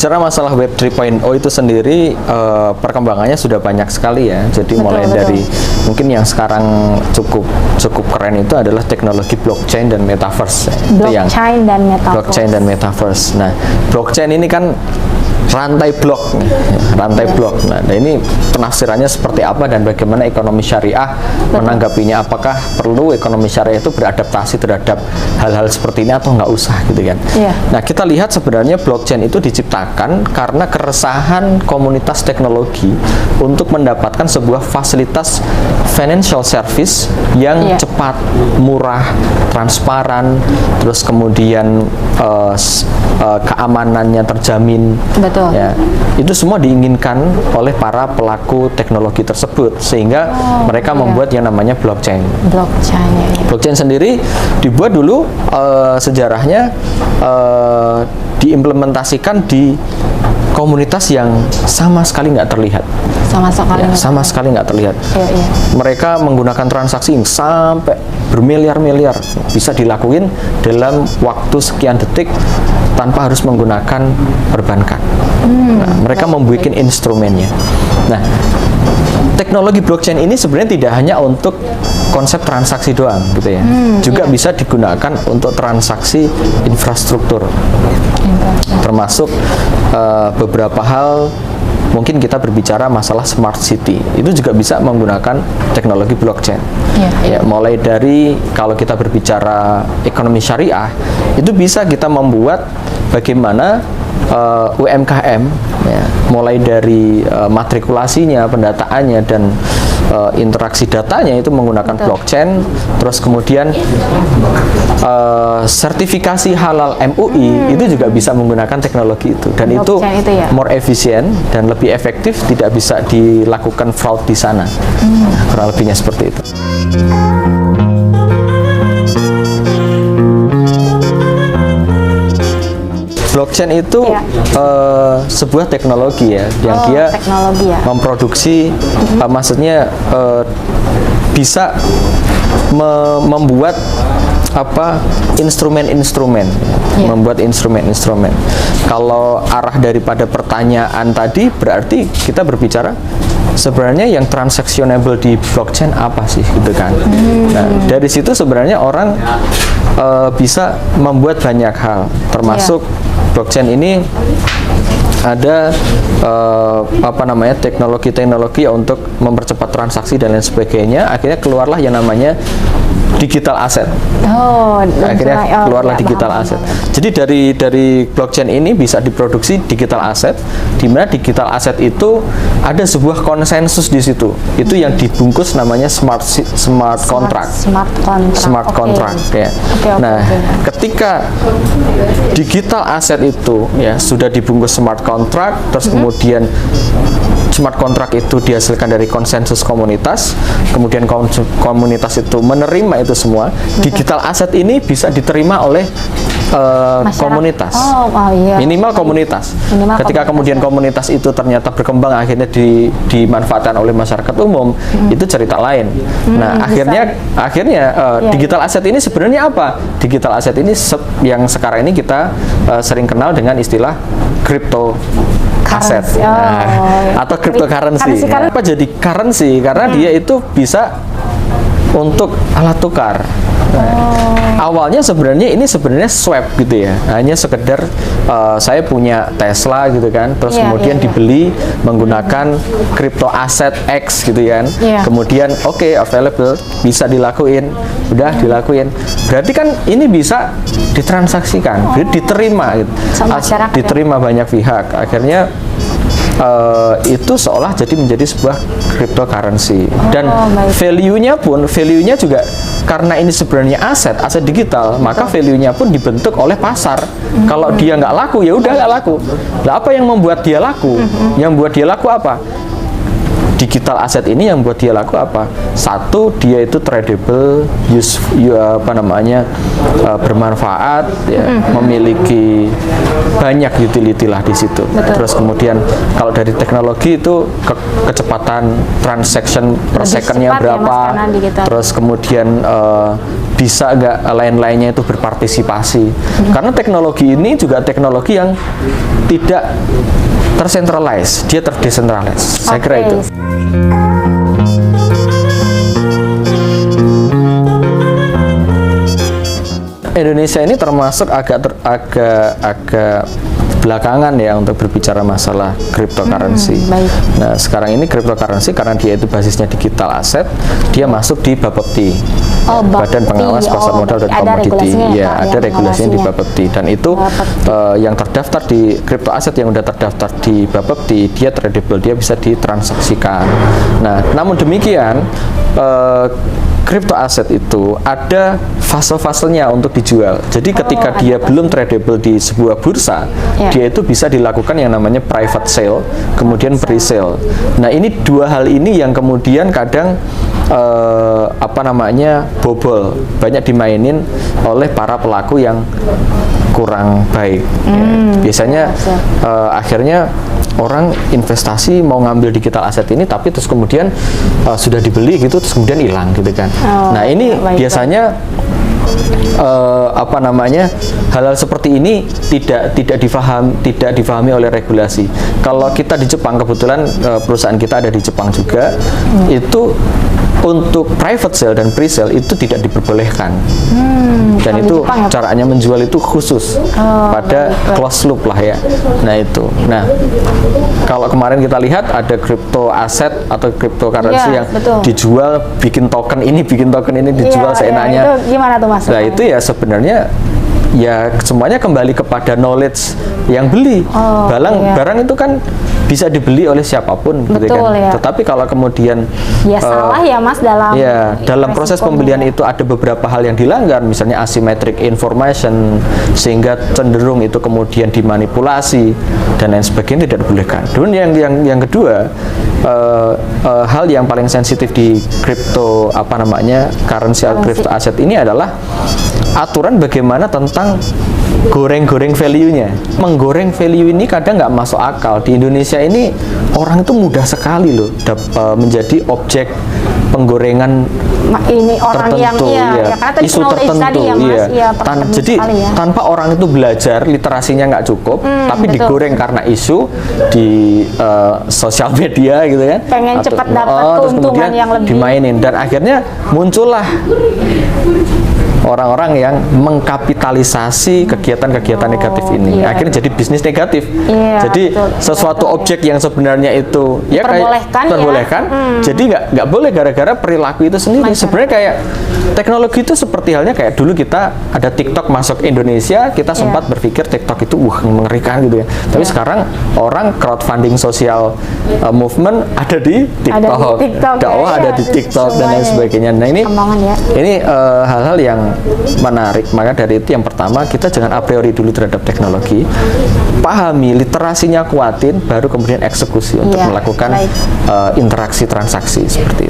berbicara masalah Web 3.0 itu sendiri, perkembangannya sudah banyak sekali ya. Jadi mulai dari mungkin yang sekarang cukup keren itu adalah teknologi blockchain dan metaverse. Blockchain dan metaverse. Nah, blockchain ini kan rantai blok. Nah, ini penafsirannya seperti apa dan bagaimana ekonomi syariah menanggapinya? Apakah perlu ekonomi syariah itu beradaptasi terhadap hal-hal seperti ini atau nggak usah gitu kan? Nah, kita lihat sebenarnya blockchain itu diciptakan karena keresahan komunitas teknologi untuk mendapatkan sebuah fasilitas financial service yang cepat, murah, transparan, terus kemudian keamanannya terjamin. Ya, itu semua diinginkan oleh para pelaku teknologi tersebut sehingga mereka membuat yang namanya blockchain. Blockchain sendiri dibuat dulu sejarahnya diimplementasikan di komunitas yang sama sekali nggak terlihat. Sama sekali nggak terlihat. Mereka menggunakan transaksi yang sampai bermiliar-miliar bisa dilakuin dalam waktu sekian detik tanpa harus menggunakan perbankan. Nah, mereka membuat instrumennya. Nah, teknologi blockchain ini sebenarnya tidak hanya untuk konsep transaksi doang gitu ya. Juga bisa digunakan untuk transaksi infrastruktur. Termasuk beberapa hal. Mungkin kita berbicara masalah smart city, itu juga bisa menggunakan teknologi blockchain. Ya, mulai dari kalau kita berbicara ekonomi syariah, itu bisa kita membuat bagaimana UMKM, ya, mulai dari matrikulasinya, pendataannya, dan interaksi datanya itu menggunakan blockchain. Terus kemudian sertifikasi halal MUI itu juga bisa menggunakan teknologi itu, dan itu more efisien dan lebih efektif, tidak bisa dilakukan fraud di sana. Kurang lebihnya seperti itu. Blockchain itu sebuah teknologi ya, yang dia memproduksi, maksudnya bisa membuat instrumen-instrumen, membuat instrumen-instrumen. Kalau arah daripada pertanyaan tadi berarti kita berbicara sebenarnya yang transactionable di blockchain apa sih, gitu kan? Nah, dari situ sebenarnya orang bisa membuat banyak hal, termasuk blockchain ini ada teknologi-teknologi untuk mempercepat transaksi dan lain sebagainya. Akhirnya keluarlah yang namanya digital asset. Akhirnya keluarlah digital asset. Jadi dari blockchain ini bisa diproduksi digital asset, di mana digital asset itu ada sebuah konsensus di situ. Itu yang dibungkus namanya smart contract. Ya. Nah, ketika digital asset itu ya sudah dibungkus smart contract, terus kemudian smart contract itu dihasilkan dari konsensus komunitas, kemudian komunitas itu menerima itu semua. Digital asset ini bisa diterima oleh komunitas, minimal komunitas. Ketika kemudian komunitas itu ternyata berkembang, akhirnya dimanfaatkan oleh masyarakat umum, itu cerita lain. Nah, akhirnya digital asset ini sebenarnya apa? Digital asset ini yang sekarang ini kita sering kenal dengan istilah crypto aset, atau cryptocurrency. Kenapa jadi currency? Karena dia itu bisa untuk alat tukar. Awalnya sebenarnya ini swap gitu ya, hanya sekedar saya punya Tesla gitu kan, terus kemudian dibeli menggunakan crypto aset X gitu kan, kemudian available, bisa dilakuin, udah dilakuin, berarti kan ini bisa ditransaksikan, diterima gitu, diterima banyak pihak, akhirnya itu seolah jadi menjadi sebuah cryptocurrency. Dan value-nya juga karena ini sebenarnya aset digital, maka value-nya pun dibentuk oleh pasar. Kalau dia nggak laku, ya udah nggak laku. Lah, apa yang membuat dia laku? Yang membuat dia laku apa? digital asset ini yang buat dia laku apa? Satu, dia itu tradable, bermanfaat, ya, memiliki banyak utility lah di situ. Betul. Terus kemudian kalau dari teknologi itu kecepatan transaction per secondnya berapa, ya, terus kemudian bisa nggak lain-lainnya itu berpartisipasi. Karena teknologi ini juga teknologi yang tidak tersentralize, dia terdesentralize. Saya kira itu. Indonesia ini termasuk agak belakangan ya untuk berbicara masalah cryptocurrency. Nah, sekarang ini cryptocurrency karena dia itu basisnya digital asset, dia masuk di Bapepti. Badan Pengawas Pasar Modal dan Komoditi. Ya, ada regulasinya di Bapepti, dan itu yang terdaftar di crypto aset yang sudah terdaftar di Bapepti, dia tradable, dia bisa ditransaksikan. Nah, namun demikian crypto aset itu ada fase-fasenya untuk dijual. Jadi ketika dia belum tradable di sebuah bursa, dia itu bisa dilakukan yang namanya private sale, kemudian pre-sale. Nah, ini dua hal ini yang kemudian kadang bobol, banyak dimainin oleh para pelaku yang kurang baik. Biasanya akhirnya orang investasi mau ngambil digital aset ini, tapi terus kemudian sudah dibeli gitu, terus kemudian hilang gitu kan. Nah, ini biasanya hal-hal seperti ini tidak difahami oleh regulasi. Kalau kita di Jepang, kebetulan perusahaan kita ada di Jepang juga, itu untuk private sale dan pre-sale itu tidak diperbolehkan. Dan itu caranya menjual itu khusus pada closed loop lah ya. Nah, itu. Nah, kalau kemarin kita lihat ada crypto aset atau cryptocurrency yang dijual, bikin token ini dijual seenaknya. Itu gimana tuh Mas? Nah, itu ya sebenarnya ya semuanya kembali kepada knowledge yang beli. Barang itu kan bisa dibeli oleh siapapun, gitu kan. Ya. Tetapi kalau kemudian salah ya Mas dalam proses pembelian itu ada beberapa hal yang dilanggar, misalnya asymmetric information, sehingga cenderung itu kemudian dimanipulasi dan lain sebagainya, tidak dibolehkan. Dan yang kedua, hal yang paling sensitif di crypto currency atau crypto aset ini adalah aturan bagaimana tentang goreng-goreng value-nya. Menggoreng value ini kadang nggak masuk akal. Di Indonesia ini orang itu mudah sekali loh menjadi objek penggorengan ini orang tertentu, isu tertentu. Jadi tanpa orang itu belajar, literasinya nggak cukup, tapi digoreng karena isu di sosial media gitu kan. Pengen cepat dapat keuntungan yang lebih. Dimainin, dan akhirnya muncullah orang-orang yang mengkapitalisasi kegiatan-kegiatan negatif ini. Akhirnya jadi bisnis negatif. Jadi sesuatu objek yang sebenarnya itu terbolehkan, jadi nggak boleh gara-gara perilaku itu sendiri. Sebenarnya kayak teknologi itu seperti halnya kayak dulu kita ada TikTok masuk Indonesia, kita sempat berpikir TikTok itu mengerikan gitu ya. Tapi sekarang orang crowdfunding sosial movement ada di TikTok, dakwah ada di TikTok dan lain sebagainya. Nah, ini hal-hal yang menarik. Maka dari itu yang pertama, kita jangan a priori dulu terhadap teknologi, pahami, literasinya kuatin, baru kemudian eksekusi untuk melakukan interaksi transaksi seperti itu.